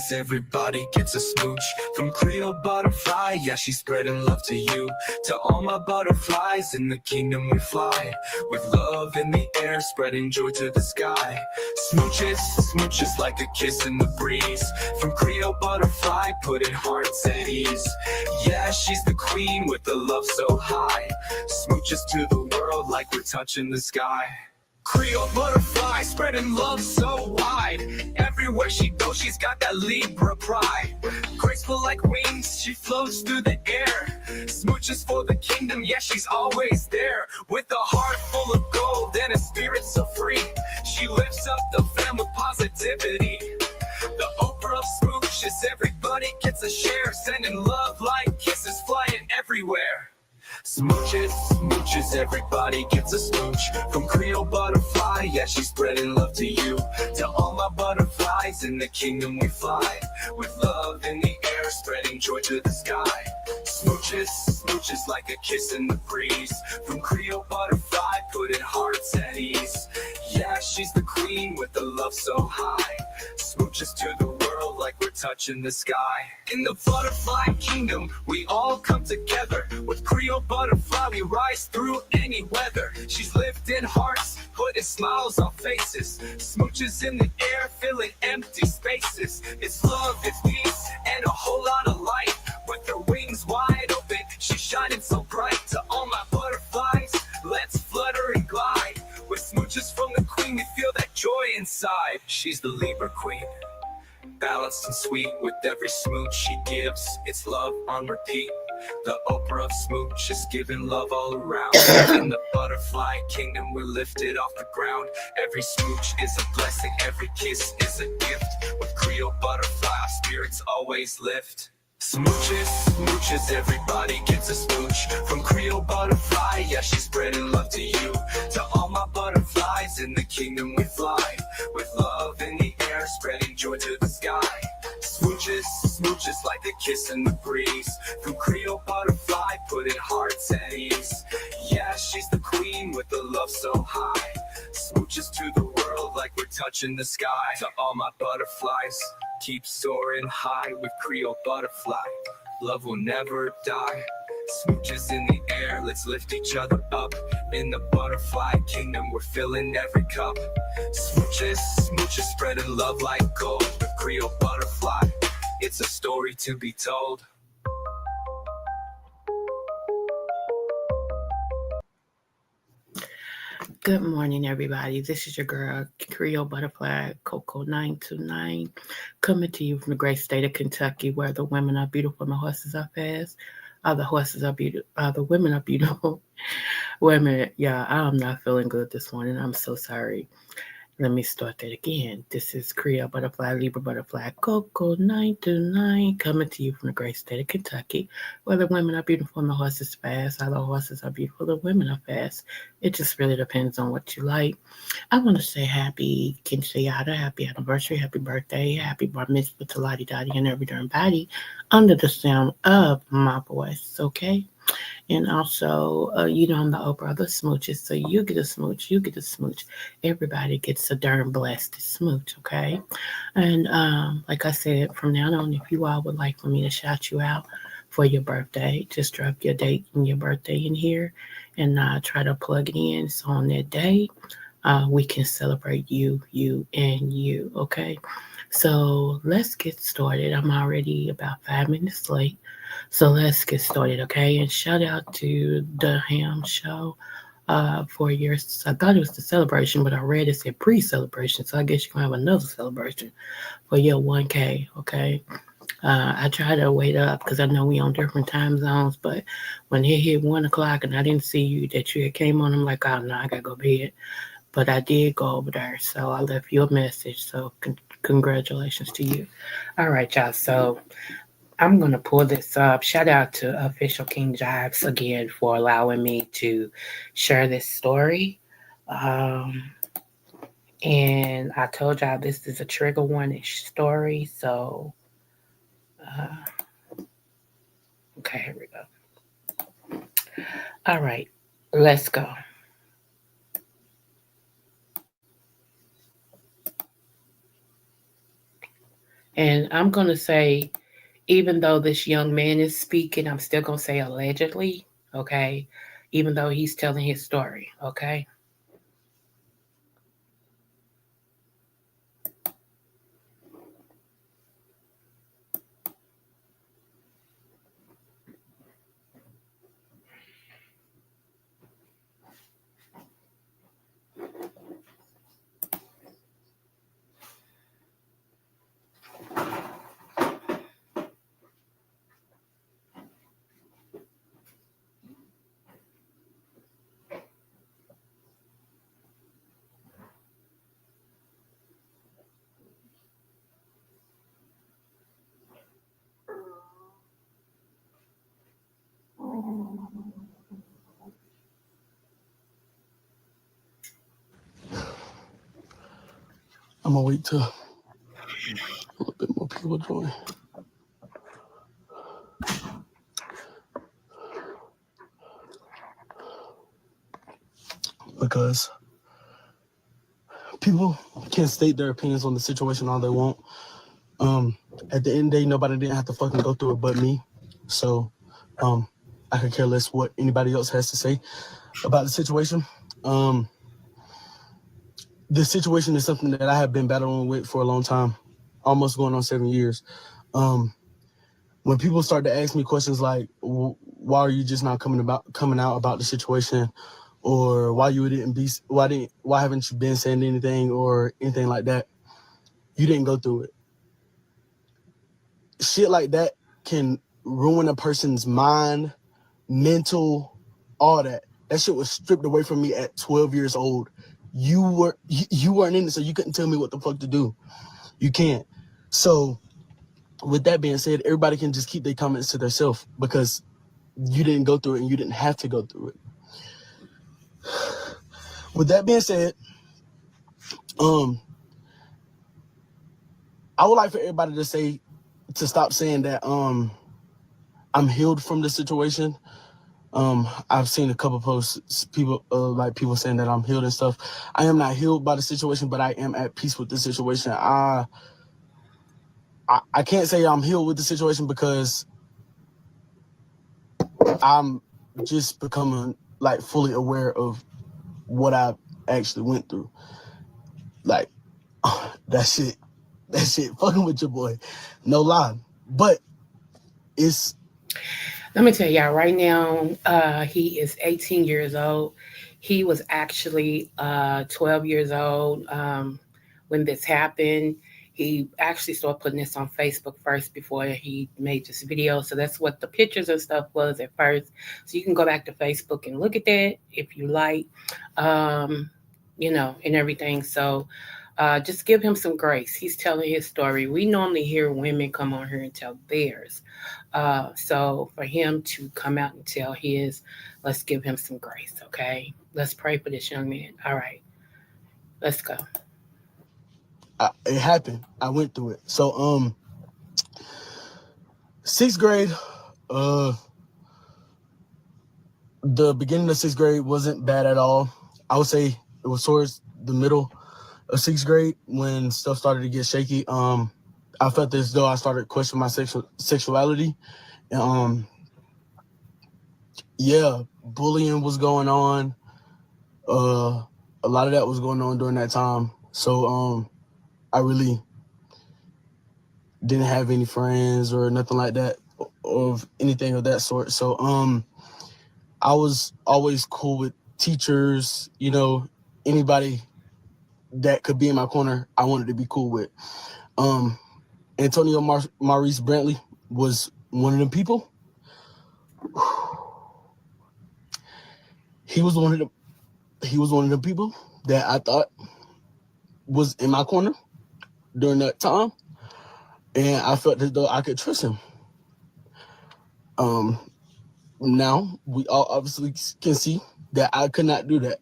smooches, everybody gets a smooch. From Creole butterfly, yeah, she's spreading love to you. To all my butterflies, in the kingdom we fly. With love in the air, spreading joy to the sky. Smooches, smooches like a kiss in the breeze. From Creole butterfly, putting hearts at ease. Yeah, she's the queen with the love so high. Smooches to the world like we're touching the sky. Creole butterfly, spreading love so wide. Everywhere she goes, she's got that Libra pride. Graceful like wings, she floats through the air. Smooches for the kingdom, yeah, she's always there. With a heart full of gold and a spirit so free, she lifts up the fam with positivity. The Oprah of smooches, everybody gets a share. Sending love like kisses flying everywhere. Smooches, smooches, everybody gets a smooch. From Creole butterfly, yeah, she's spreading love to you. To all my butterflies, in the kingdom we fly. With love in the air, spreading joy to the sky. Smooches, smooches like a kiss in the breeze. From Creole butterfly, putting hearts at ease. Yeah, she's the queen with the love so high. Smooches to the world like we're touching the sky. In the butterfly kingdom, we all come together. With Creole butterfly, we rise through any weather. She's lifting hearts, putting smiles on faces. Smooches in the air, filling empty spaces. It's love, it's peace, and a whole lot of light. With her wings wide open, she's shining so bright. To all my butterflies, let's flutter and glide. With smooches from the queen, we feel that joy inside. She's the Libra queen, balanced and sweet. With every smooch she gives, it's love on repeat. The Oprah of smooches, giving love all around. In the butterfly kingdom, we're lifted off the ground. Every smooch is a blessing, every kiss is a gift. With Creole butterfly, our spirits always lift. Smooches, smooches, everybody gets a smooch. From Creole butterfly, yeah, she's spreading love to you. To all my butterflies, in the kingdom we fly. With love in the air, spreading joy to the sky. Smooches, smooches like a kiss in the breeze. From Creole butterfly, putting hearts at ease. Yeah, she's the queen with the love so high. Smooches to the world like we're touching the sky. To all my butterflies, keep soaring high. With Creole butterfly, love will never die. Smooches in the air, let's lift each other up. In the butterfly kingdom, we're filling every cup. Smooches, smooches, spreading love like gold. With Creole butterfly, it's a story to be told. Good morning, everybody. This is your girl, Creole Butterfly Coco 929, coming to you from the great state of Kentucky, where the women are beautiful and the horses are fast. The horses are beautiful. The women are beautiful. Women, yeah, I'm not feeling good this morning. I'm so sorry. Let me start that again. This is Creole Butterfly, Libra Butterfly, Coco 929, coming to you from the great state of Kentucky, where the women are beautiful and the horses fast. All the horses are beautiful, the women are fast. It just really depends on what you like. I want to say happy Quinceañera, happy anniversary, happy birthday, happy bar mitzvah to Lottie Dottie and every darn body under the sound of my voice, okay? And also, I'm the Oprah of the smooches, so you get a smooch, you get a smooch. Everybody gets a darn blessed smooch, okay? And like I said, from now on, if you all would like for me to shout you out for your birthday, just drop your date and your birthday in here, and try to plug it in. So on that day, we can celebrate you, and you, okay? So let's get started. I'm already about 5 minutes late. So let's get started, okay? And shout out to the Ham Show for your. I thought it was the celebration, but I read it said pre-celebration. So I guess you can have another celebration for your 1K, okay? I try to wait up because I know we on different time zones, but when it hit 1 o'clock and I didn't see you that you had came on, I'm like, oh no, I gotta go to bed. But I did go over there, so I left you a message. So congratulations to you. All right, y'all. So I'm going to pull this up. Shout out to Official King Jibes again for allowing me to share this story. Um, and I told y'all this is a trigger warning-ish story. So, okay, here we go. All right, let's go. And I'm going to say, even though this young man is speaking, I'm still going to say allegedly, okay? Even though he's telling his story, okay? I'm gonna wait till a little bit more people join because people can state their opinions on the situation all they want. At the end of the day, nobody didn't have to fucking go through it but me. So, I could care less what anybody else has to say about the situation. Um, the situation is something that I have been battling with for a long time, almost going on 7 years. Um, when people start to ask me questions like, "Why are you just not coming out about the situation?" or "Why haven't you been saying anything?" or anything like that, you didn't go through it. Shit like that can ruin a person's mind, mental, all that. That shit was stripped away from me at 12 years old. You weren't in it, so you couldn't tell me what the fuck to do. You can't. So with that being said, everybody can just keep their comments to themselves because you didn't go through it and you didn't have to go through it. With that being said, I would like for everybody to stop saying that I'm healed from the situation. I've seen a couple posts, people saying that I'm healed and stuff. I am not healed by the situation, but I am at peace with the situation. I can't say I'm healed with the situation because I'm just becoming like fully aware of what I actually went through. Like that shit fucking with your boy, no lie. But it's Let me tell y'all right now, he is 18 years old. He was actually 12 years old when this happened. He actually started putting this on Facebook first before he made this video. So that's what the pictures and stuff was at first. So you can go back to Facebook and look at that if you like, um, and everything. So just give him some grace. He's telling his story. We normally hear women come on here and tell theirs. So for him to come out and tell his, let's give him some grace, okay? Let's pray for this young man. All right, let's go. it happened. I went through it. So 6th grade, uh the beginning of 6th grade wasn't bad at all. I would say it was towards the middle of 6th grade when stuff started to get shaky. I felt as though I started questioning my sexuality. And, yeah, bullying was going on. A lot of that was going on during that time. So I really didn't have any friends or nothing like that or anything of that sort. So I was always cool with teachers, anybody that could be in my corner, I wanted to be cool with. Um, Antonio Maurice Brantley was one of them people. He was one of the people that I thought was in my corner during that time, and I felt as though I could trust him. Um, Now we all obviously can see that I could not do that.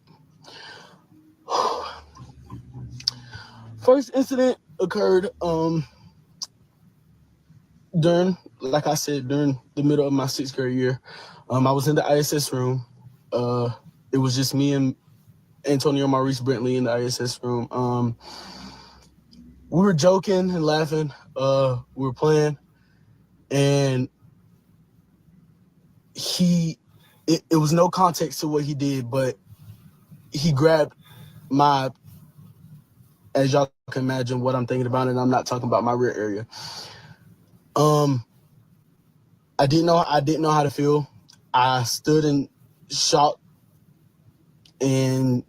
First incident occurred like I said, during the middle of my 6th grade year. I was in the ISS room. It was just me and Antonio Maurice Brantley in the ISS room. We were joking and laughing. We were playing, and it was no context to what he did, but he grabbed my, as y'all can imagine what I'm thinking about, and I'm not talking about my rear area. I didn't know how to feel. I stood in shock, and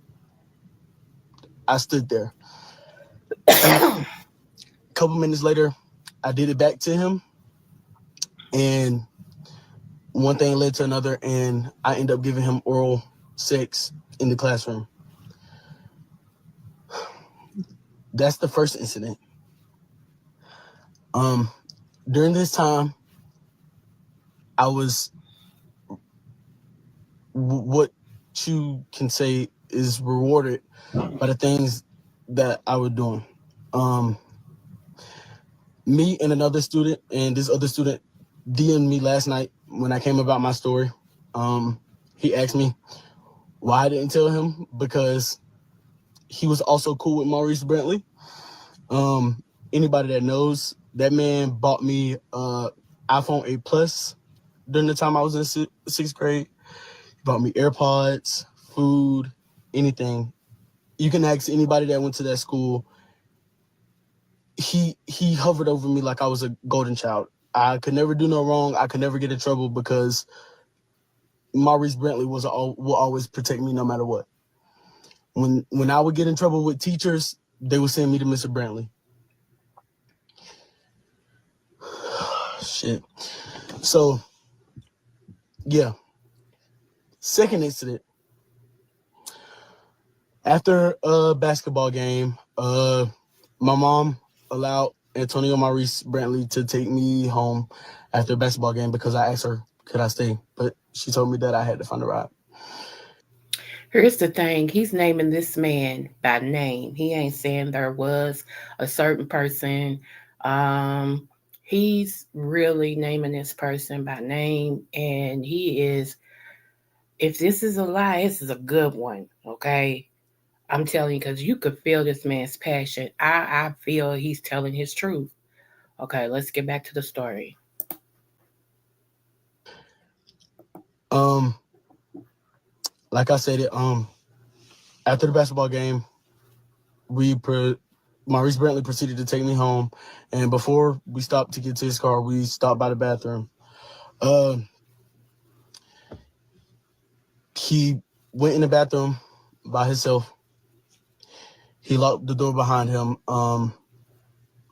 I stood there. A couple minutes later, I did it back to him, and one thing led to another, and I ended up giving him oral sex in the classroom. That's the first incident. During this time, I was what you can say is rewarded by the things that I was doing. Me and another student, and this other student DM'd me last night when I came about my story. He asked me why I didn't tell him, because he was also cool with Maurice Brantley. Anybody that knows, that man bought me iPhone 8 Plus during the time I was in sixth grade. He bought me AirPods, food, anything. You can ask anybody that went to that school. He hovered over me like I was a golden child. I could never do no wrong. I could never get in trouble because Maurice Brantley will always protect me no matter what. When I would get in trouble with teachers, they would send me to Mr. Brantley. Shit. So, yeah. Second incident. After a basketball game, my mom allowed Antonio Maurice Brantley to take me home after a basketball game because I asked her, could I stay? But she told me that I had to find a ride. Here's the thing, he's naming this man by name. He ain't saying there was a certain person. Um, he's really naming this person by name, and he is, if this is a lie, this is a good one, okay? I'm telling you, because you could feel this man's passion. I feel he's telling his truth. Okay, let's get back to the story. Um, like I said, after the basketball game, Maurice Brantley proceeded to take me home, and before we stopped to get to his car, we stopped by the bathroom. He went in the bathroom by himself. He locked the door behind him.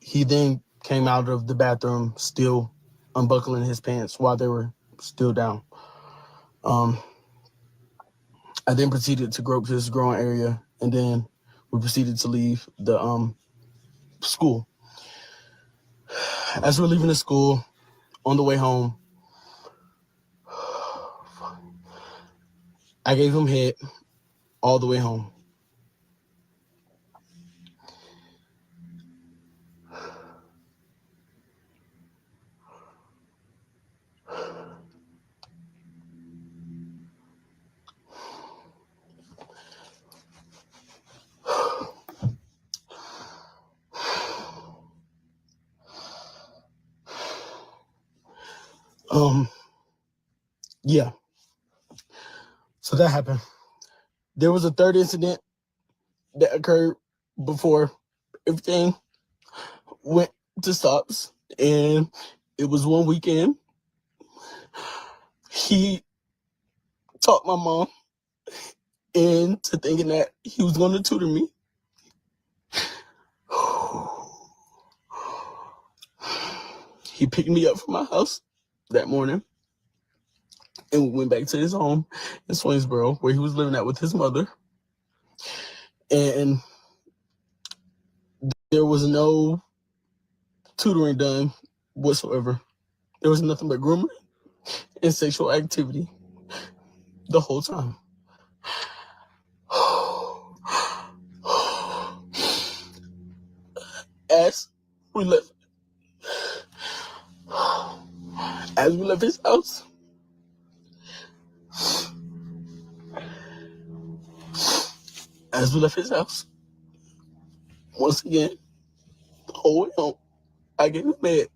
He then came out of the bathroom still unbuckling his pants while they were still down. I then proceeded to grope his groin area, and then we proceeded to leave the school. As we're leaving the school, on the way home, I gave him head all the way home. Yeah. So that happened. There was a third incident that occurred before everything went to stops, and it was one weekend. He talked my mom into thinking that he was going to tutor me. He picked me up from my house that morning, and we went back to his home in Swainsboro, where he was living at with his mother. And there was no tutoring done whatsoever. There was nothing but grooming and sexual activity the whole time. As we left, his house, once again, the whole way home, I get mad.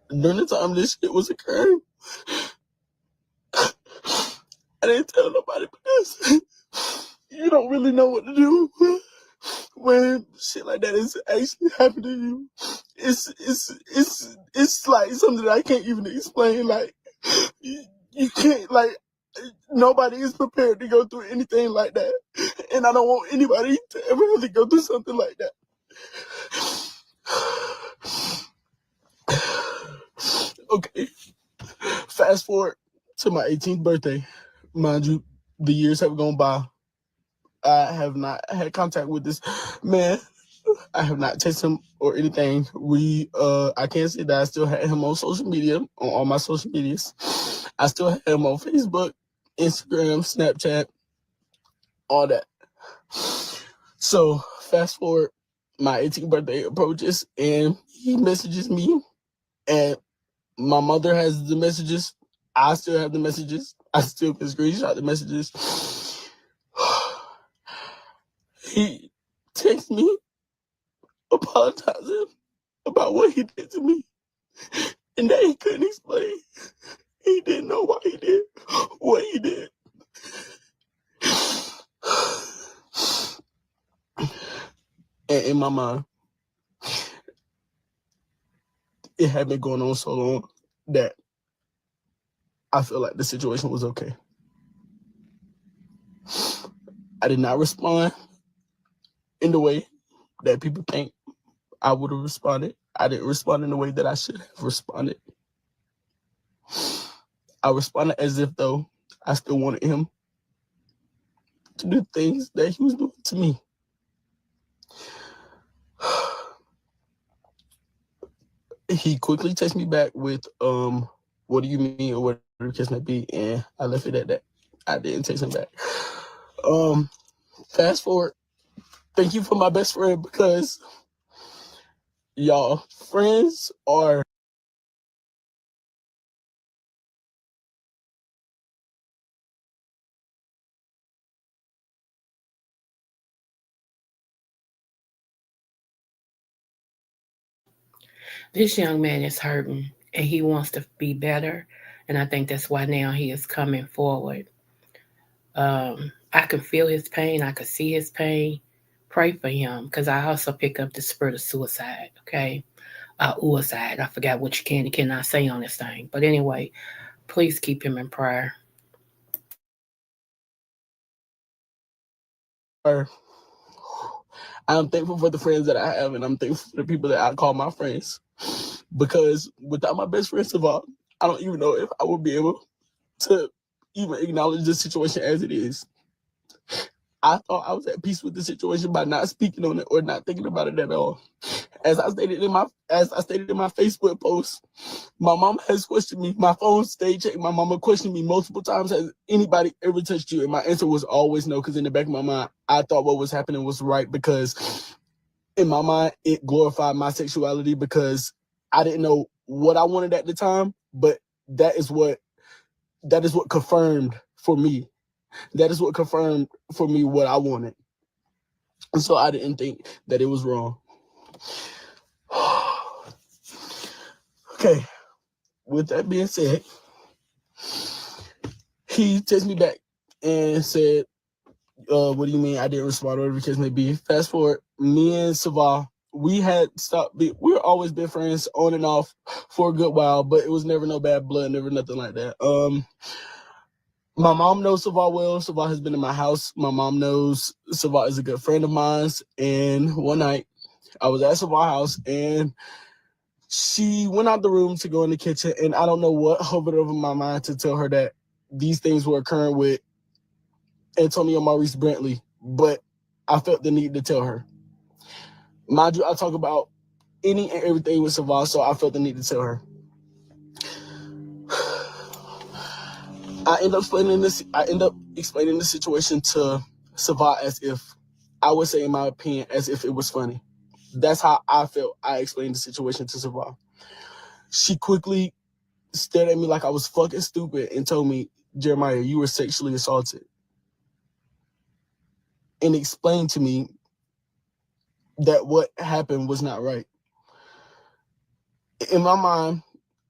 During the time this shit was occurring, I didn't tell nobody because you don't really know what to do when shit like that is actually happening to you. It's like something that I can't even explain. Like you can't, like, nobody is prepared to go through anything like that, and I don't want anybody to ever have to go through something like that. Okay, fast forward to my 18th birthday. Mind you, the years have gone by. I have not had contact with this man. I have not texted him or anything. I can't say that I still had him on social media, on all my social medias. I still had him on Facebook, Instagram, Snapchat, all that. So fast forward, my 18th birthday approaches, and he messages me, and my mother has the messages. I still have the messages. I still can screenshot the messages. He texts me apologizing about what he did to me, and that he couldn't explain. He didn't know why he did what he did. And in my mind, it had been going on so long that I feel like the situation was okay. I did not respond in the way that people think I would have responded. I didn't respond in the way that I should have responded. I responded as if though I still wanted him to do things that he was doing to me. He quickly texted me back with, what do you mean, or whatever the case may be, and I left it at that. I didn't text him back. Fast forward, thank you for my best friend, because y'all, friends are This young man is hurting and he wants to be better. And I think that's why now he is coming forward. I can feel his pain. I can see his pain. Pray for him because I also pick up the spirit of suicide. Okay. Suicide. I forgot what you can and cannot say on this thing. But anyway, please keep him in prayer. I'm thankful for the friends that I have, and I'm thankful for the people that I call my friends. Because without my best friend Savon, I don't even know if I would be able to even acknowledge the situation as it is. I thought I was at peace with the situation by not speaking on it or not thinking about it at all. As I stated in my Facebook post, my mom has questioned me. My phone stayed checked. My mama questioned me multiple times. Has anybody ever touched you? And my answer was always no, because in the back of my mind, I thought what was happening was right, because in my mind, it glorified my sexuality, because I didn't know what I wanted at the time, but that is what confirmed for me. That is what confirmed for me what I wanted. And so I didn't think that it was wrong. Okay, with that being said, he texted me back and said, what do you mean I didn't respond, or whatever the case may be. Fast forward, me and Saval, we had stopped. We were always been friends on and off for a good while, but it was never no bad blood, never nothing like that. My mom knows Saval well. Saval has been in my house. My mom knows Saval is a good friend of mine. And one night, I was at Saval's house, and she went out the room to go in the kitchen, and I don't know what hovered over my mind to tell her that these things were occurring with Antonio Maurice Brantley, but I felt the need to tell her. Mind you, I talk about any and everything with Saval, so I felt the need to tell her. I end up explaining the situation to Saval as if I would say, in my opinion, as if it was funny. That's how I felt. I explained the situation to Saval. She quickly stared at me like I was fucking stupid and told me, Jeremiah, you were sexually assaulted. And explained to me that what happened was not right. In my mind,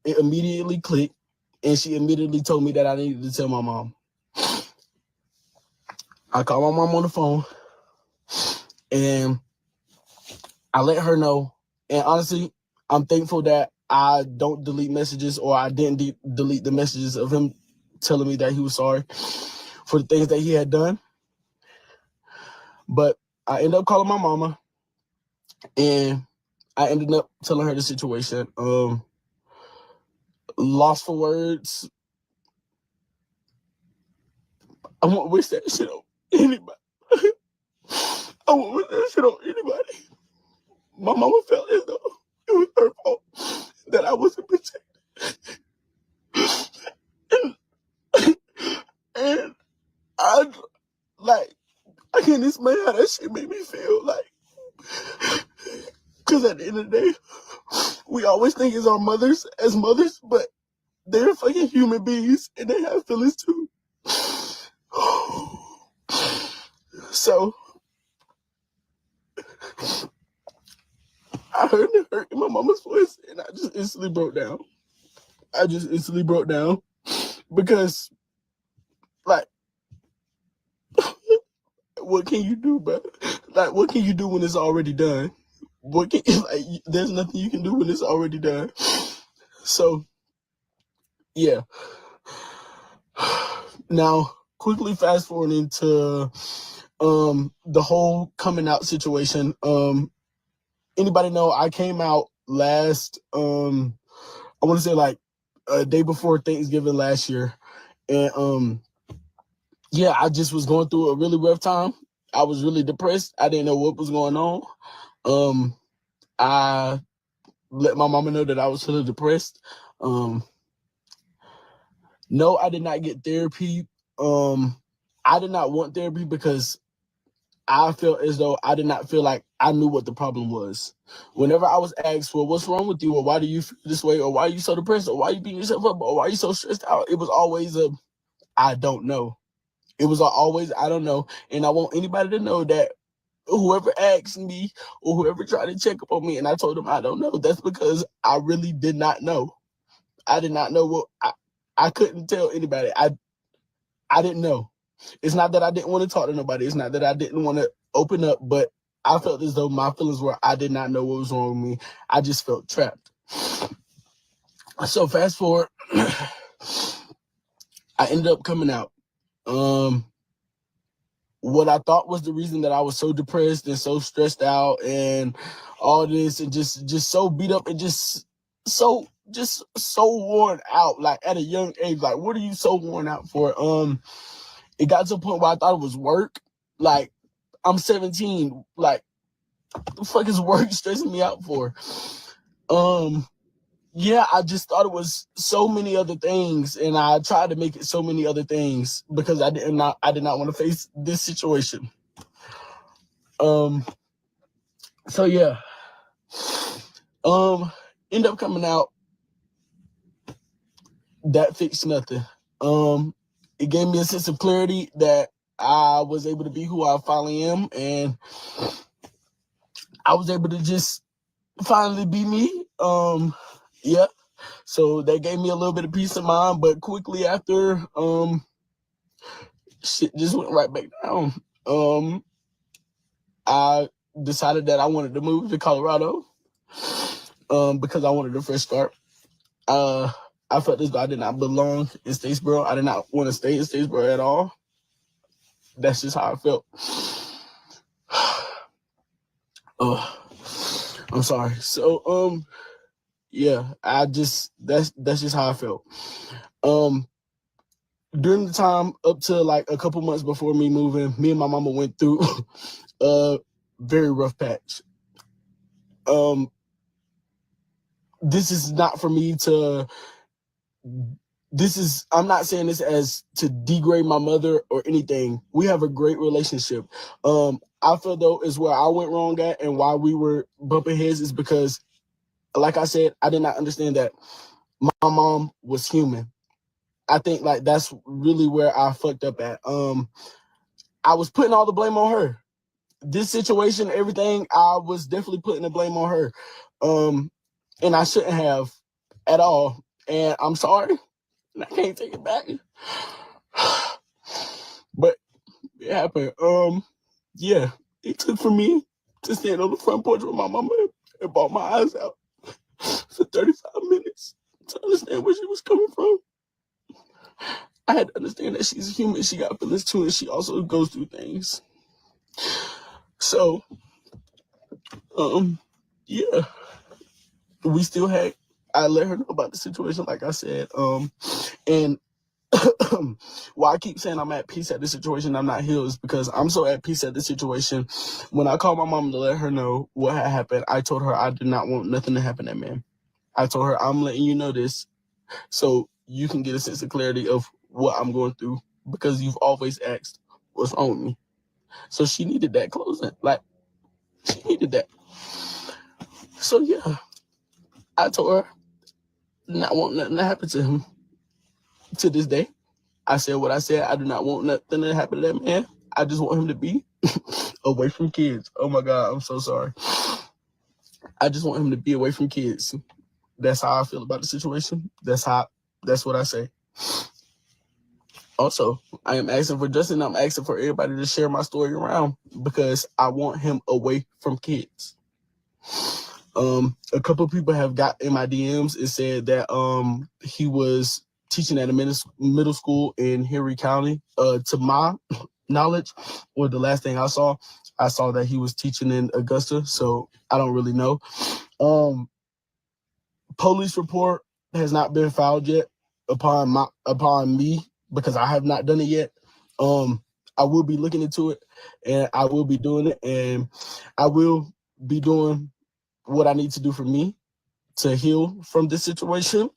it immediately clicked, and she immediately told me that I needed to tell my mom. I called my mom on the phone, and I let her know. And honestly, I'm thankful that I don't delete messages, or I didn't delete the messages of him telling me that he was sorry for the things that he had done. But I ended up calling my mama, and I ended up telling her the situation. Lost for words. I won't wish that shit on anybody. I won't wish that shit on anybody. My mama felt as though it was her fault that I wasn't protected. And I can't explain how that shit made me feel. Because at the end of the day, we always think it's our mothers as mothers, but they're fucking human beings and they have feelings too. So I heard the hurt in my mama's voice, and I just instantly broke down. Because, what can you do, bro? What can you do when it's already done? There's nothing you can do when it's already done. So, yeah. Now, quickly fast forwarding to the whole coming out situation. Anybody know I came out last I want to say a day before Thanksgiving last year, and yeah, I just was going through a really rough time. I was really depressed. I didn't know what was going on. I let my mama know that I was feeling depressed. No, I did not get therapy. I did not want therapy because I felt as though I did not feel like I knew what the problem was. Whenever I was asked, well, what's wrong with you? Or why do you feel this way? Or why are you so depressed? Or why are you beating yourself up? Or why are you so stressed out? It was always I don't know. It was always, I don't know. And I want anybody to know that whoever asked me or whoever tried to check up on me and I told them I don't know, that's because I really did not know. I did not know I couldn't tell anybody. I didn't know. It's not that I didn't want to talk to nobody. It's not that I didn't want to open up, but I felt as though my feelings were I did not know what was wrong with me. I just felt trapped. So fast forward, I ended up coming out. What I thought was the reason that I was so depressed and so stressed out and all this and just so beat up and just so worn out, like at a young age. Like, what are you so worn out for? It got to a point where I thought it was work. Like, I'm 17. Like, the fuck is work stressing me out for? Yeah, I just thought it was so many other things, and I tried to make it so many other things because I did not want to face this situation. So yeah. End up coming out. That fixed nothing. It gave me a sense of clarity that I was able to be who I finally am, and I was able to just finally be me. Yeah. So that gave me a little bit of peace of mind, but quickly after, shit just went right back down. I decided that I wanted to move to Colorado, because I wanted a fresh start. I felt as though I did not belong in Statesboro. I did not want to stay in Statesboro at all. That's just how I felt. I'm sorry. So, yeah, that's just how I felt. During the time up to like a couple months before me moving, me and my mama went through a very rough patch. This is not for me to. I'm not saying this as to degrade my mother or anything. We have a great relationship. I feel though is where I went wrong at and why we were bumping heads is because, like I said, I did not understand that my mom was human. I think like that's really where I fucked up at. I was putting all the blame on her. this situation, everything, I was definitely putting the blame on her. And I shouldn't have at all. And I'm sorry. And I can't take it back. But it happened. Yeah. It took for me to stand on the front porch with my mama and bawled my eyes out for 35 minutes to understand where she was coming from. I had to understand that she's a human. She got feelings too, and she also goes through things. So, yeah, we still had. I let her know about the situation, like I said. And why I keep saying I'm at peace at this situation, I'm not healed, is because I'm so at peace at this situation. When I called my mom to let her know what had happened, I told her I did not want nothing to happen to that man. I told her, I'm letting you know this so you can get a sense of clarity of what I'm going through, because you've always asked what's wrong with me. So she needed that closing. Like, she needed that. So yeah, I told her not want nothing to happen to him. To this day, I said what I said. I do not want nothing to happen to that man. I just want him to be away from kids. Oh my God, I'm so sorry. I just want him to be away from kids. That's how I feel about the situation. That's what I say. Also, I am asking for Justin. I'm asking for everybody to share my story around, because I want him away from kids. A couple of people have got in my DMs and said that he was teaching at a middle school in Henry County. To my knowledge, or the last thing I saw that he was teaching in Augusta. So I don't really know. Police report has not been filed yet upon me, because I have not done it yet. I will be looking into it, and I will be doing it, and I will be doing what I need to do for me to heal from this situation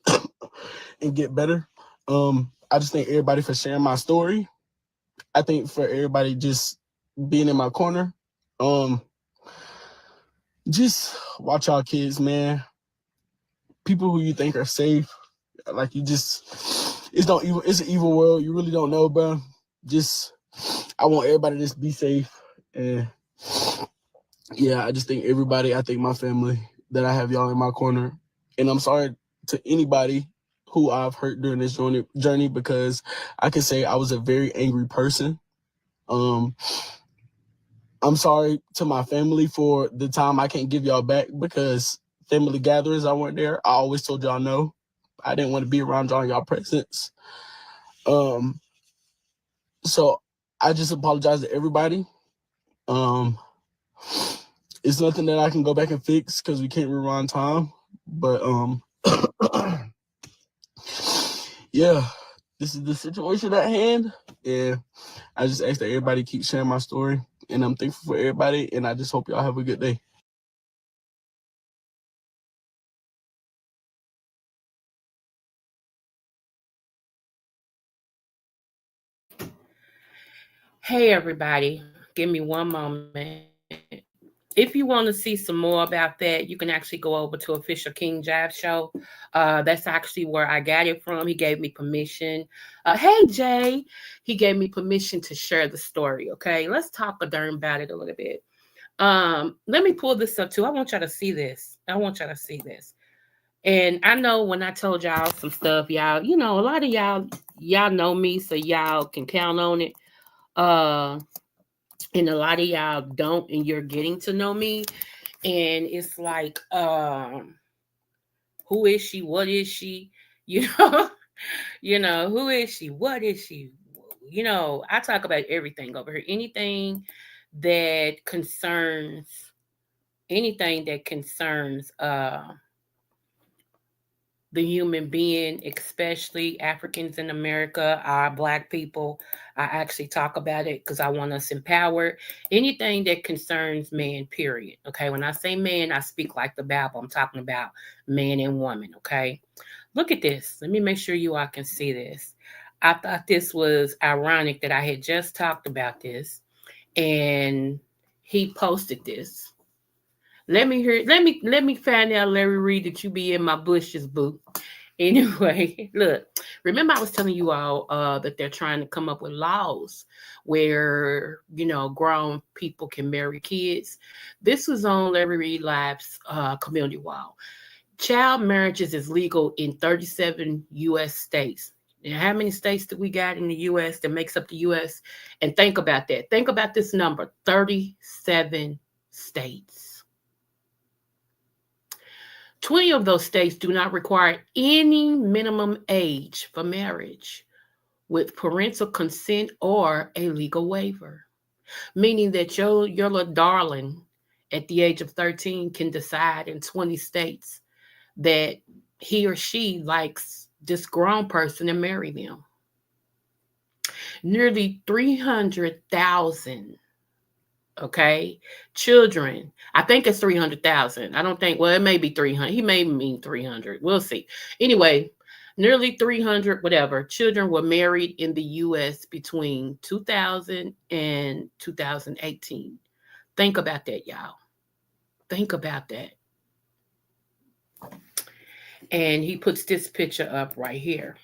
and get better. I just thank everybody for sharing my story. I think for everybody just being in my corner. Just watch our kids, man. People who you think are safe, like, it's an evil world. You really don't know, bro. I want everybody to just be safe. And yeah, I just thank everybody. I thank my family that I have y'all in my corner. And I'm sorry to anybody who I've hurt during this journey, because I can say I was a very angry person. I'm sorry to my family for the time I can't give y'all back, because family gatherings, I weren't there. I always told y'all no. I didn't want to be around y'all in y'all presence. So I just apologize to everybody. It's nothing that I can go back and fix, because we can't rewind time. But yeah, this is the situation at hand. And I just ask that everybody keep sharing my story. And I'm thankful for everybody. And I just hope y'all have a good day. Hey, everybody. Give me one moment. If you want to see some more about that, you can actually go over to Official King Jive Show. That's actually where I got it from. He gave me permission. Hey, Jay. He gave me permission to share the story. Okay, let's talk a darn about it a little bit. Let me pull this up too. I want y'all to see this. And I know when I told y'all some stuff, y'all, a lot of y'all know me, so y'all can count on it. And a lot of y'all don't, and you're getting to know me. And it's like, who is she? What is she? You know, who is she? What is she? I talk about everything over here. That concerns anything that concerns the human being, especially Africans in America, our Black people. I actually talk about it because I want us empowered. Anything that concerns man, period. Okay, when I say man, I speak like the Bible. I'm talking about man and woman. Okay, look at this. Let me make sure you all can see this. I thought this was ironic that I had just talked about this, and he posted this. Let me find out, Larry Reed, that you be in my bushes, boo. Anyway, look, remember I was telling you all that they're trying to come up with laws where, grown people can marry kids. This was on Larry Reed Live's community wall. Child marriages is legal in 37 U.S. states. And how many states do we got in the U.S. that makes up the U.S.? And think about that. Think about this number, 37 states. 20 of those states do not require any minimum age for marriage with parental consent or a legal waiver, meaning that your little darling at the age of 13 can decide in 20 states that he or she likes this grown person and marry them. Nearly 300,000, okay, children. I think it's 300,000. I don't think, well, it may be 300. He may mean 300. We'll see. Anyway, nearly 300, whatever, children were married in the U.S. between 2000 and 2018. Think about that, y'all. Think about that. And he puts this picture up right here.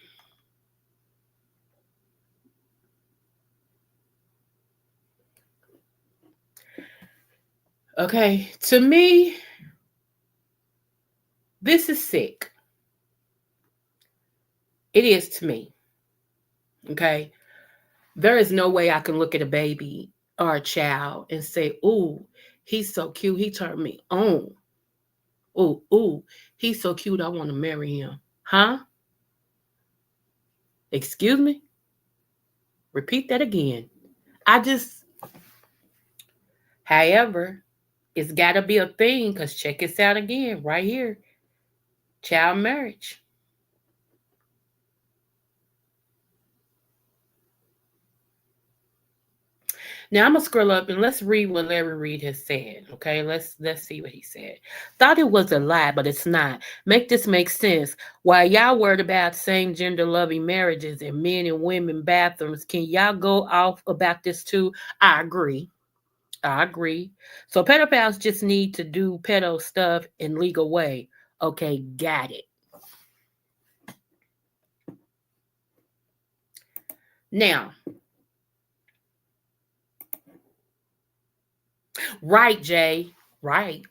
Okay, to me, this is sick. It is to me. Okay, there is no way I can look at a baby or a child and say, "Ooh, he's so cute. He turned me on. Ooh, he's so cute. I want to marry him." Huh? Excuse me? Repeat that again. I just, however, it's got to be a thing because check this out again right here. Child marriage. Now I'm gonna scroll up and let's read what Larry Reed has said. Okay, let's see what he said. Thought it was a lie, but it's not. Make this make sense. While y'all worried about same gender loving marriages and men and women bathrooms, can y'all go off about this too? I agree. I agree. So pedophiles just need to do pedo stuff in legal way. Okay, got it. Now, right, Jay. Right,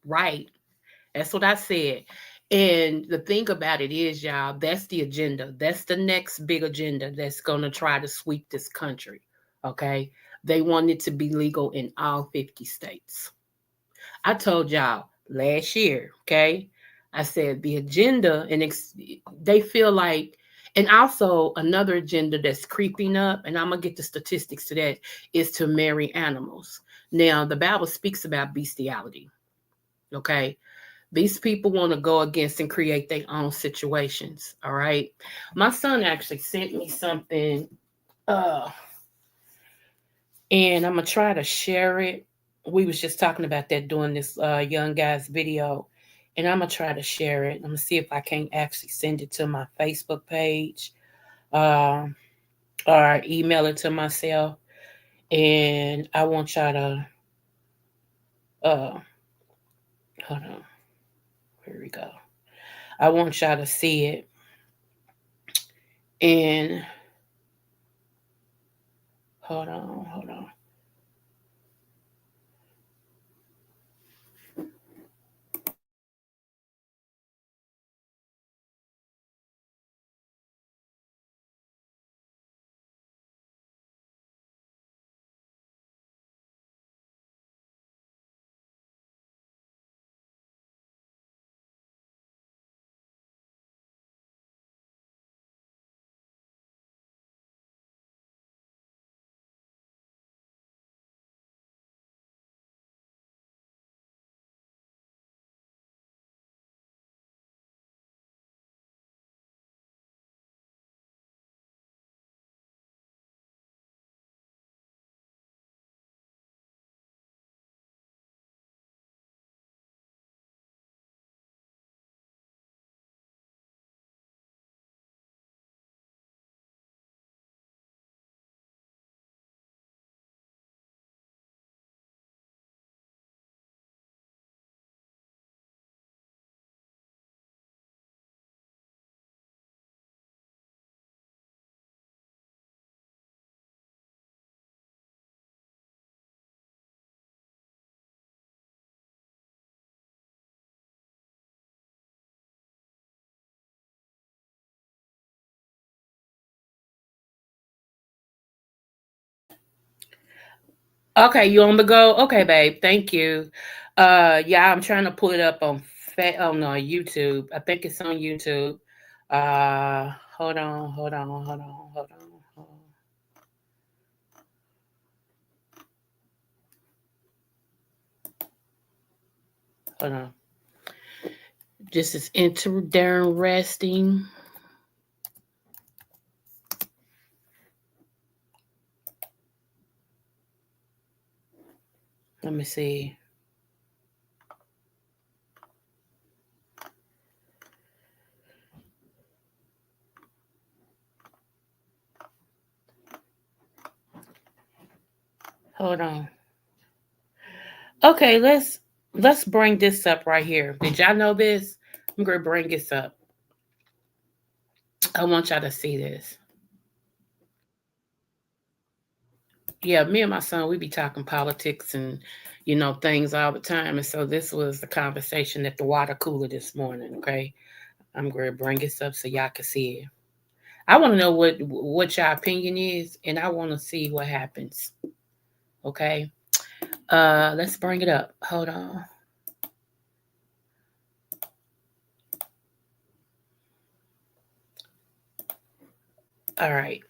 right. That's what I said. And the thing about it is, y'all, that's the agenda. That's the next big agenda that's going to try to sweep this country. Okay. They want it to be legal in all 50 states. I told y'all last year, okay? I said the agenda, and they feel like, and also another agenda that's creeping up, and I'm going to get the statistics to that, is to marry animals. Now, the Bible speaks about bestiality, okay? These people want to go against and create their own situations. All right. My son actually sent me something, uh, and I'm gonna try to share it. We was just talking about that doing this young guy's video, and I'm gonna try to share it. I'm gonna see if I can actually send it to my Facebook page, uh, or email it to myself. And I want y'all to hold on. Here we go. I want y'all to see it. And hold on. Okay, you on the go? Okay, babe. Thank you. Yeah, I'm trying to pull it up on oh no, YouTube. I think it's on YouTube. Hold on, hold on, hold on, hold on, hold on. Hold on. This is interesting. Let me see. Hold on. Okay, let's bring this up right here. Did y'all know this? I'm gonna bring this up. I want y'all to see this. Yeah, me and my son, we be talking politics and things all the time. And so this was the conversation at the water cooler this morning. Okay, I'm gonna bring this up so y'all can see it. I want to know what your opinion is, and I want to see what happens. Okay, let's bring it up. Hold on. All right.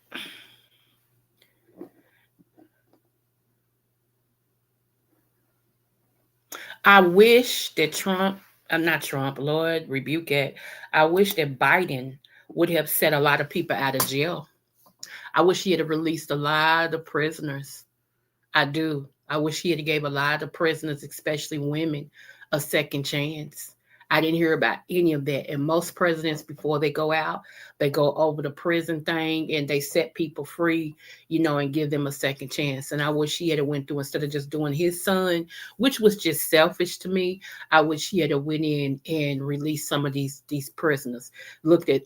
I wish that not Trump, Lord, rebuke it. I wish that Biden would have set a lot of people out of jail. I wish he had released a lot of prisoners. I do. I wish he had gave a lot of prisoners, especially women, a second chance. I didn't hear about any of that. And most presidents, before they go out, they go over the prison thing and they set people free, and give them a second chance. And I wish he had went through, instead of just doing his son, which was just selfish to me. I wish he had went in and released some of these prisoners. Look at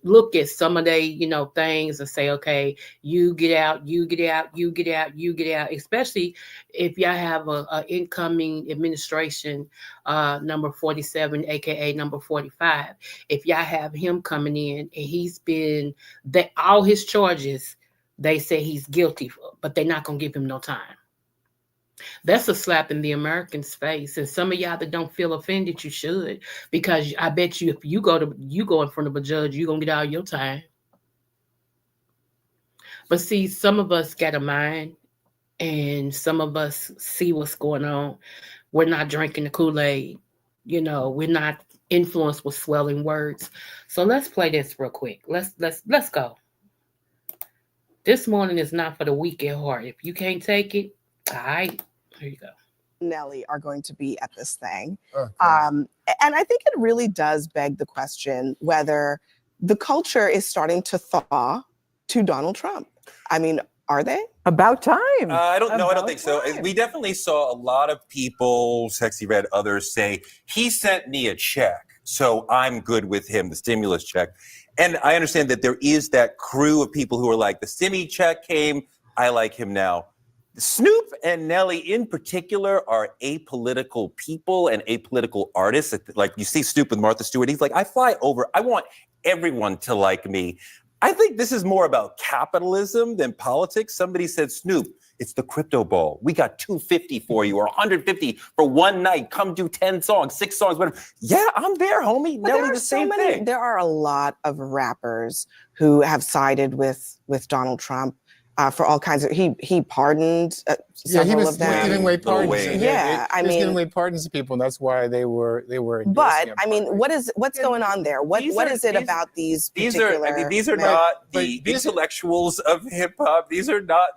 some of they, things and say, okay, you get out, you get out, you get out, you get out. Especially if y'all have a incoming administration, number 47, aka number 45. If y'all have him coming in and he's been that all his charges, they say he's guilty, but they're not gonna give him no time. That's a slap in the American's face. And some of y'all that don't feel offended, you should, because I bet you if you go in front of a judge, you're gonna get all your time. But see, some of us got a mind and some of us see what's going on. We're not drinking the Kool-Aid. We're not influenced with swelling words. So let's play this real quick. Let's go. This morning is not for the weak at heart. If you can't take it, all right, here you go. Nelly are going to be at this thing. Okay. And I think it really does beg the question whether the culture is starting to thaw to Donald Trump. I mean, are they? About time. I don't think so. We definitely saw a lot of people, Sexy Red, others say, he sent me a check, so I'm good with him, the stimulus check. And I understand that there is that crew of people who are like, the stimmy check came, I like him now. Snoop and Nelly in particular are apolitical people and apolitical artists. Like you see Snoop with Martha Stewart, he's like, I fly over, I want everyone to like me. I think this is more about capitalism than politics. Somebody said, Snoop, it's the crypto ball. We got $250 for you or $150 for one night. Come do 10 songs, 6 songs, whatever. Yeah, I'm there, homie. But Nelly, the same thing. There are a lot of rappers who have sided with Donald Trump. For all kinds of, he pardoned several of them. Giving away pardons. Yeah, I mean, giving away pardons to people, and that's why they were. But I mean, what's going on there? What is it about these particular? These are not the intellectuals of hip hop. These are not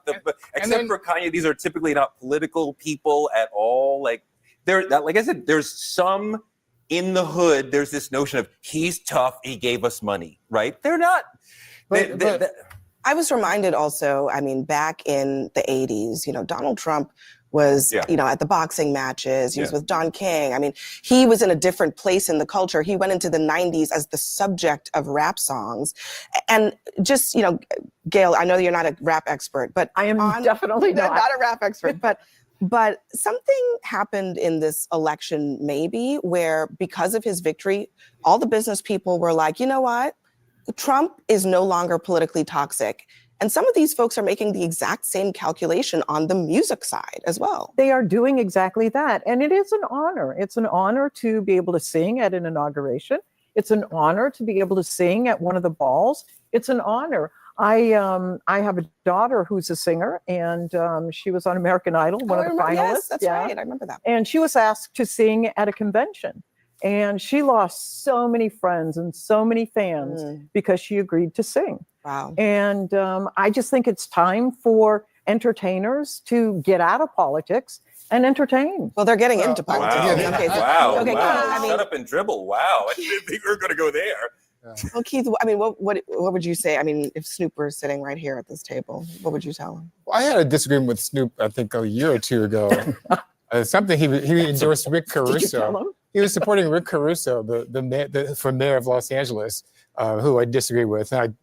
except for Kanye. These are typically not political people at all. Like like I said, there's some in the hood. There's this notion of he's tough. He gave us money, right? They're not. I was reminded also, I mean, back in the 80s, Donald Trump was, at the boxing matches. He was with Don King. I mean, he was in a different place in the culture. He went into the 90s as the subject of rap songs. And just, Gail, I know you're not a rap expert, but I am definitely not a rap expert, but something happened in this election maybe where because of his victory, all the business people were like, you know what? Trump is no longer politically toxic. And some of these folks are making the exact same calculation on the music side as well. They are doing exactly that. And it is an honor. It's an honor to be able to sing at an inauguration. It's an honor to be able to sing at one of the balls. It's an honor. I have a daughter who's a singer, and she was on American Idol, one of the finalists. Yes, that's right. I remember that. And she was asked to sing at a convention. And she lost so many friends and so many fans because she agreed to sing. Wow. And I just think it's time for entertainers to get out of politics and entertain. Well, they're getting into politics. Wow. Okay, Wow. okay, Wow. I mean, Shut up and dribble. Wow. I didn't think we were going to go there. well, Keith, I mean, what would you say? I mean, if Snoop were sitting right here at this table, what would you tell him? Well, I had a disagreement with Snoop, I think, a year or two ago. Something he endorsed Rick Caruso. Did you tell him? He was supporting Rick Caruso, for mayor of Los Angeles, who I disagree with. And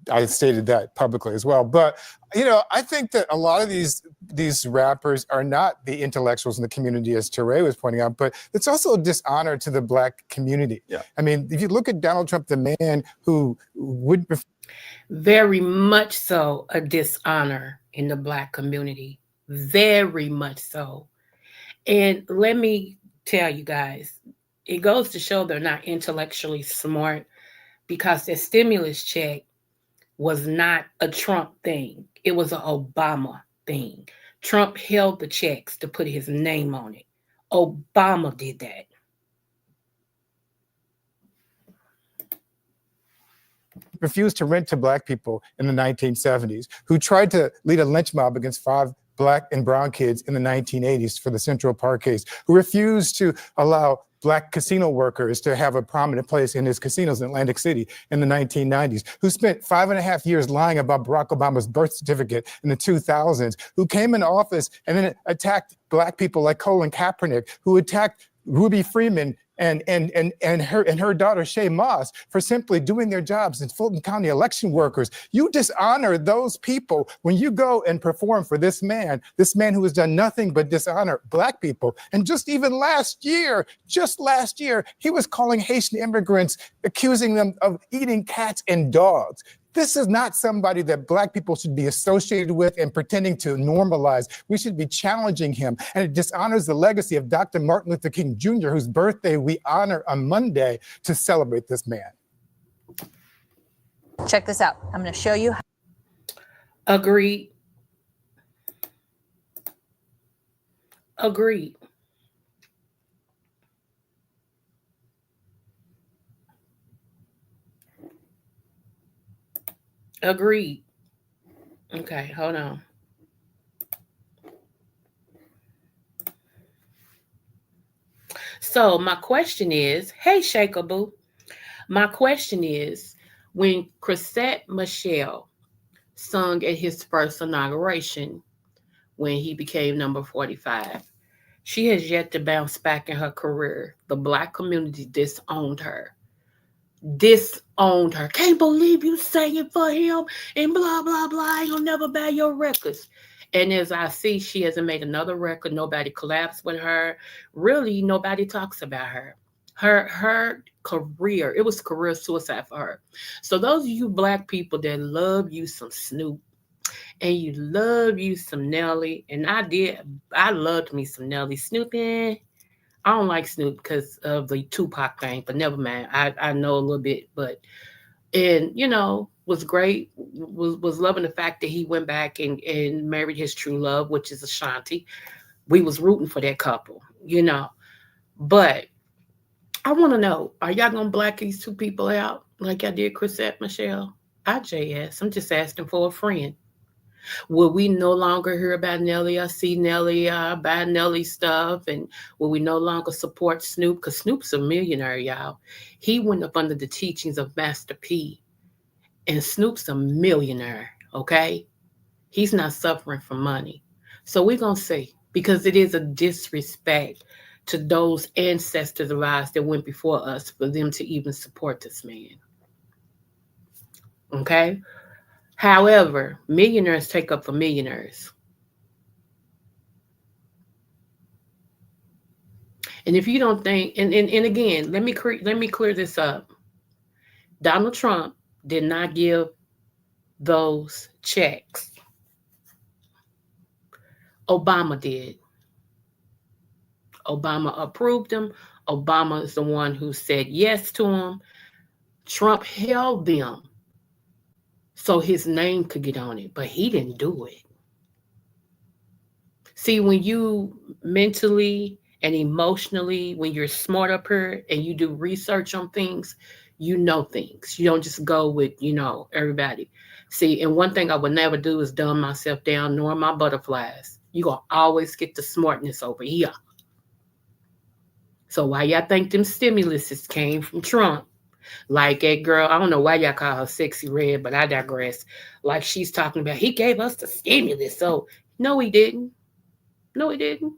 I stated that publicly as well. But, I think that a lot of these rappers are not the intellectuals in the community, as Teray was pointing out, but it's also a dishonor to the Black community. Yeah. I mean, if you look at Donald Trump, the man who would... Very much so a dishonor in the Black community. Very much so. And let me tell you guys, it goes to show they're not intellectually smart because their stimulus check was not a Trump thing. It was an Obama thing. Trump held the checks to put his name on it. Obama did that. refused to rent to Black people in the 1970s, who tried to lead a lynch mob against 5 Black and brown kids in the 1980s for the Central Park case, who refused to allow Black casino workers to have a prominent place in his casinos in Atlantic City in the 1990s, who spent 5.5 years lying about Barack Obama's birth certificate in the 2000s, who came into office and then attacked Black people like Colin Kaepernick, who attacked Ruby Freeman and her daughter Shay Moss for simply doing their jobs as Fulton County election workers. You dishonor those people when you go and perform for this man who has done nothing but dishonor Black people. And just last year, he was calling Haitian immigrants, accusing them of eating cats and dogs. This is not somebody that Black people should be associated with and pretending to normalize. We should be challenging him. And it dishonors the legacy of Dr. Martin Luther King Jr., whose birthday we honor on Monday, to celebrate this man. Check this out. I'm going to show you. Agreed. Agreed. Agreed. Okay, hold on. So my question is, hey, Shakeaboo. My question is, when Chrisette Michelle sung at his first inauguration, when he became number 45, she has yet to bounce back in her career. The Black community disowned her. Can't believe you singing for him and blah, blah, blah. You'll never buy your records. And as I see, she hasn't made another record. Nobody collabs with her. Really, nobody talks about her. Her career, it was career suicide for her. So those of you Black people that love you some Snoop and you love you some Nelly, and I loved me some Nelly. Snoop, I don't like Snoop because of the Tupac thing, but never mind. I know a little bit, was great. Was loving the fact that he went back and married his true love, which is Ashanti. We was rooting for that couple, But I want to know, are y'all going to black these two people out like I did Chrisette Michelle? I'm just asking for a friend. Will we no longer hear about Nelly? I see Nelly buy Nelly stuff. And will we no longer support Snoop? Because Snoop's a millionaire, y'all. He went up under the teachings of Master P. And Snoop's a millionaire, okay? He's not suffering for money. So we're going to see. Because it is a disrespect to those ancestors of ours that went before us for them to even support this man. Okay? However, millionaires take up for millionaires. And if you don't think, and again, let me clear this up. Donald Trump did not give those checks. Obama did. Obama approved them. Obama is the one who said yes to them. Trump held them so his name could get on it, but he didn't do it. See, when you mentally and emotionally, when you're smart up here and you do research on things, you know things. You don't just go with, everybody. See, and one thing I would never do is dumb myself down, nor my butterflies. You're going to always get the smartness over here. So why y'all think them stimuluses came from Trump? Like that girl, I don't know why y'all call her Sexy Red, but I digress. Like she's talking about, he gave us the stimulus. So, no, he didn't. No, he didn't.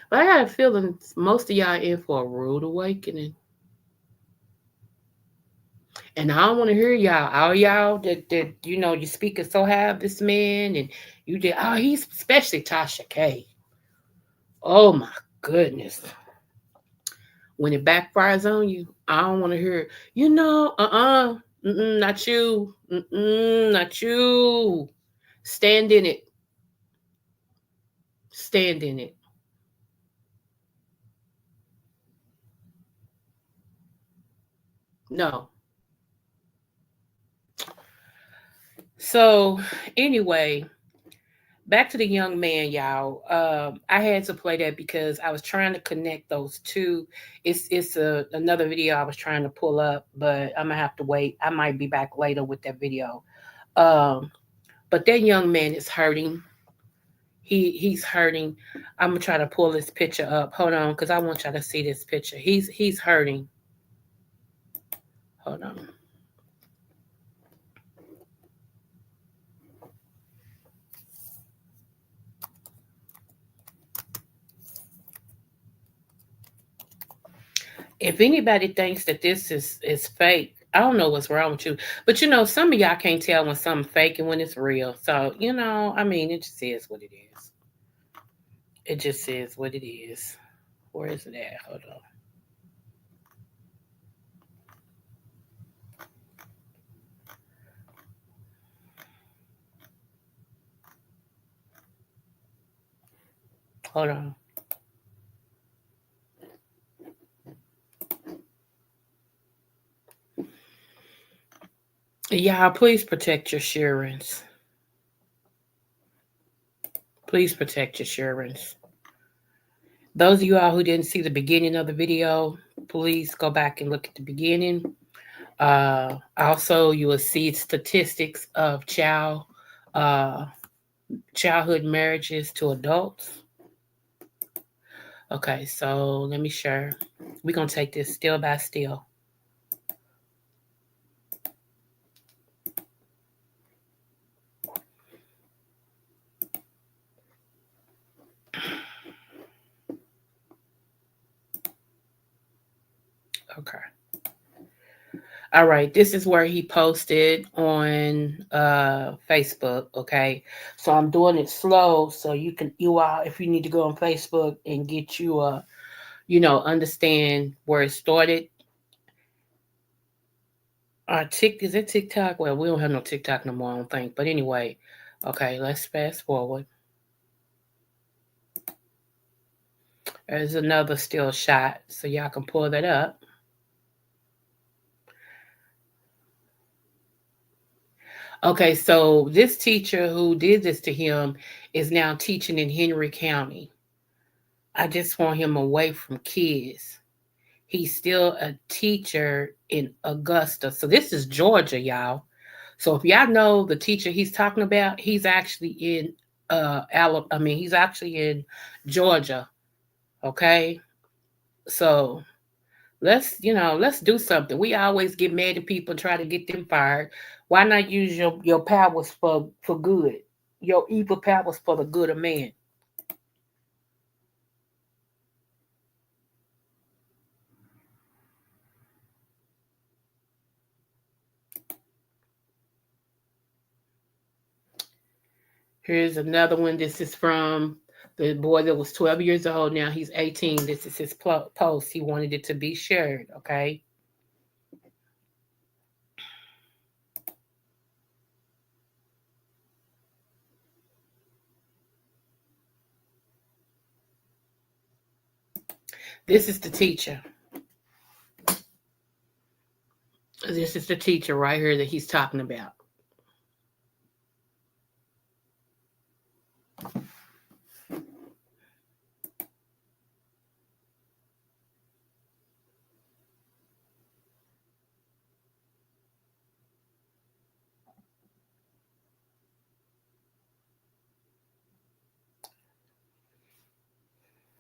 But I got a feeling most of y'all in for a rude awakening. And I don't want to hear y'all, all y'all that you speaking so high of this man, and you did, he's especially Tasha K. Oh my goodness. When it backfires on you, I don't want to hear, not you, not you. Stand in it. Stand in it. No. So, anyway, back to the young man, y'all. I had to play that because I was trying to connect those two. It's another video I was trying to pull up, but I'm gonna have to wait. I might be back later with that video. But that young man is hurting. He's hurting. I'm gonna try to pull this picture up. Hold on, because I want y'all to see this picture. He's hurting. Hold on. If anybody thinks that this is fake, I don't know what's wrong with you. But some of y'all can't tell when something's fake and when it's real. So, it just is what it is. It just is what it is. Where is it at? Hold on. Hold on. Y'all, please protect your Sharons. Please protect your Sharons. Those of you all who didn't see the beginning of the video, please go back and look at the beginning. Also, you will see statistics of childhood marriages to adults. Okay, so let me share. We're going to take this still by still. Okay. All right, this is where he posted on Facebook, okay? So I'm doing it slow so you all, if you need to go on Facebook and get you understand where it started. Is it TikTok? Well, we don't have no TikTok no more, I don't think. But anyway, okay, let's fast forward. There's another still shot, so y'all can pull that up. Okay, so this teacher who did this to him is now teaching in Henry County. I just want him away from kids. He's still a teacher in Augusta. So this is Georgia, y'all. So if y'all know the teacher he's talking about, he's actually in he's actually in Georgia. Okay? So let's do something. We always get mad at people, try to get them fired. Why not use your powers for good? Your evil powers for the good of man. Here's another one. This is from The boy that was 12 years old, now he's 18. This is his post. He wanted it to be shared, okay? This is the teacher. This is the teacher right here that he's talking about.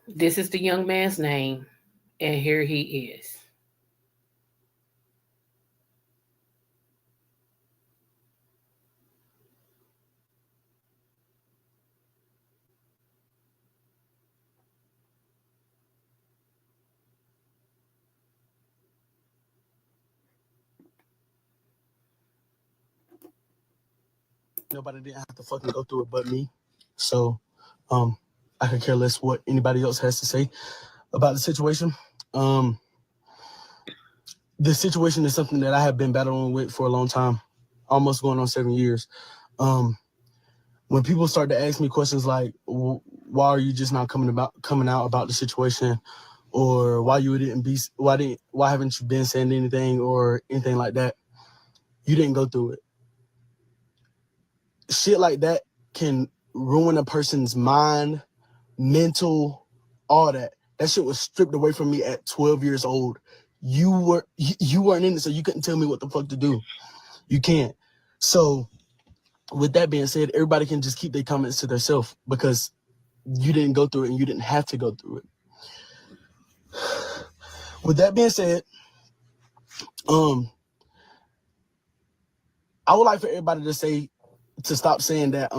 This is the young man's name, and here he is. Nobody didn't have to fucking go through it but me. So I could care less what anybody else has to say about the situation. The situation is something that I have been battling with for a long time, almost going on 7 years. When people start to ask me questions like, why are you just not coming out about the situation, or why haven't you been saying anything or anything like that, you didn't go through it. Shit like that can ruin a person's mind, mental, all that. That shit was stripped away from me at 12 years old. You weren't in it, so you couldn't tell me what the fuck to do. You can't. So with that being said, everybody can just keep their comments to themselves, because you didn't go through it and you didn't have to go through it. With that being said, I would like for everybody to stop saying that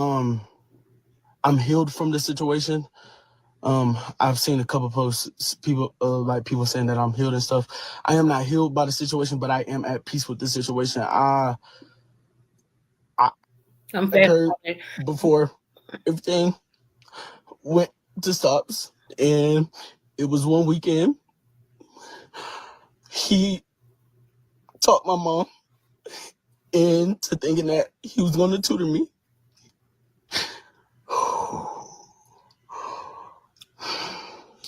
I'm healed from the situation. I've seen a couple posts, people saying that I'm healed and stuff. I am not healed by the situation, but I am at peace with the situation. I'm heard before everything went to stops, and it was one weekend. He talked my mom into thinking that he was going to tutor me.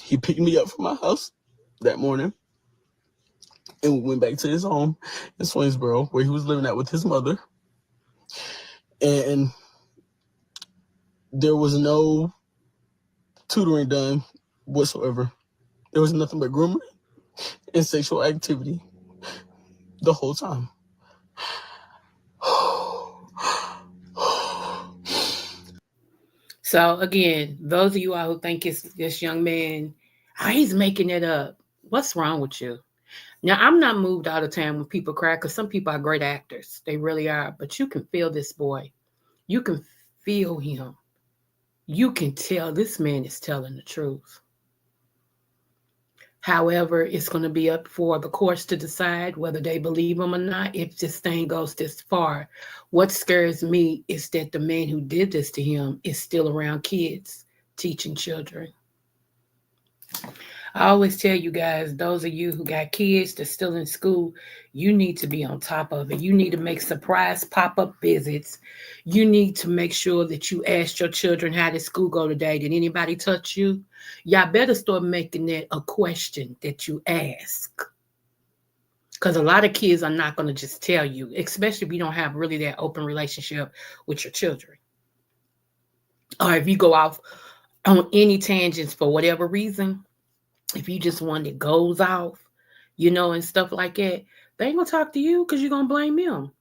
He picked me up from my house that morning, and we went back to his home in Swainsboro, where he was living at with his mother. And there was no tutoring done whatsoever. There was nothing but grooming and sexual activity the whole time. So again, those of you all who think it's this young man, he's making it up. What's wrong with you? Now, I'm not moved all the time when people cry, because some people are great actors. They really are. But you can feel this boy. You can feel him. You can tell this man is telling the truth. However, it's going to be up for the courts to decide whether they believe him or not if this thing goes this far. What scares me is that the man who did this to him is still around kids, teaching children. I always tell you guys, those of you who got kids that's still in school, you need to be on top of it. You need to make surprise pop-up visits. You need to make sure that you ask your children, how did school go today? Did anybody touch you? Y'all better start making that a question that you ask. Because a lot of kids are not going to just tell you, especially if you don't have really that open relationship with your children. Or if you go off on any tangents for whatever reason, if you just one that goes off, and stuff like that, they ain't gonna talk to you because you're gonna blame them.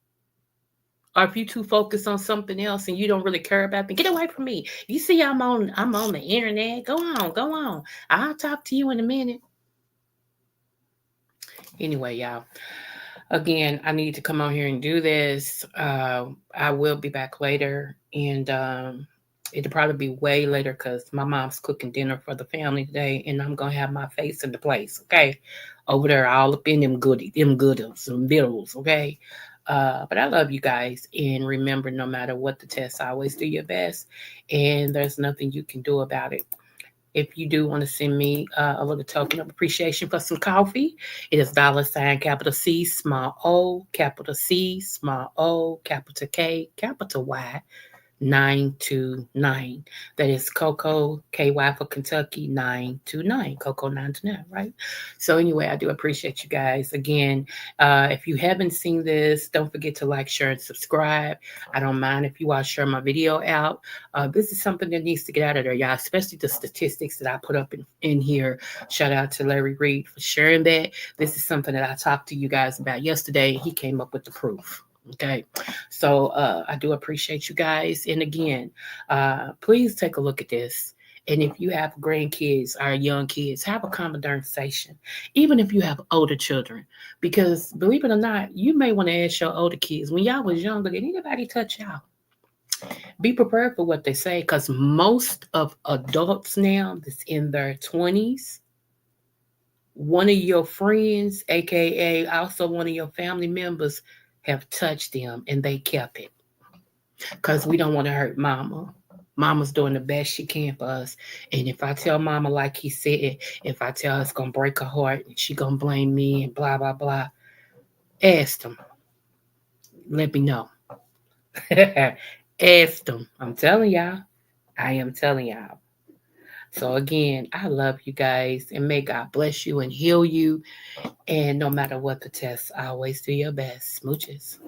Or if you too focused on something else and you don't really care about them, get away from me. You see, I'm on the internet. Go on. I'll talk to you in a minute. Anyway, y'all. Again, I need to come on here and do this. I will be back later, and it'll probably be way later because my mom's cooking dinner for the family today, and I'm gonna have my face in the place, okay? Over there, all up in them goodies, them bills, okay? But I love you guys. And remember, no matter what the test, always do your best. And there's nothing you can do about it. If you do want to send me a little token of appreciation for some coffee, it is $ capital C, small o, capital C, small o, capital K, capital Y, 929. That is Coco, KY for Kentucky, 929. Coco 929, right? So anyway, I do appreciate you guys. Again, if you haven't seen this, don't forget to like, share, and subscribe. I don't mind if you all share my video out. This is something that needs to get out of there, y'all, especially the statistics that I put up in here. Shout out to Larry Reed for sharing that. This is something that I talked to you guys about yesterday. He came up with the proof. Okay, so I do appreciate you guys. And again, please take a look at this. And if you have grandkids or young kids, have a conversation, even if you have older children, because believe it or not, you may want to ask your older kids, when y'all was younger, did anybody touch y'all? Be prepared for what they say, because most of adults now that's in their 20s, one of your friends, aka also one of your family members, have touched them and they kept it, because we don't want to hurt mama. Mama's doing the best she can for us. And if I tell mama, like he said, if I tell her it's going to break her heart and she going to blame me and blah, blah, blah, ask them. Let me know. Ask them. I'm telling y'all. I am telling y'all. So again, I love you guys, and may God bless you and heal you. And no matter what the test, always do your best. Smooches.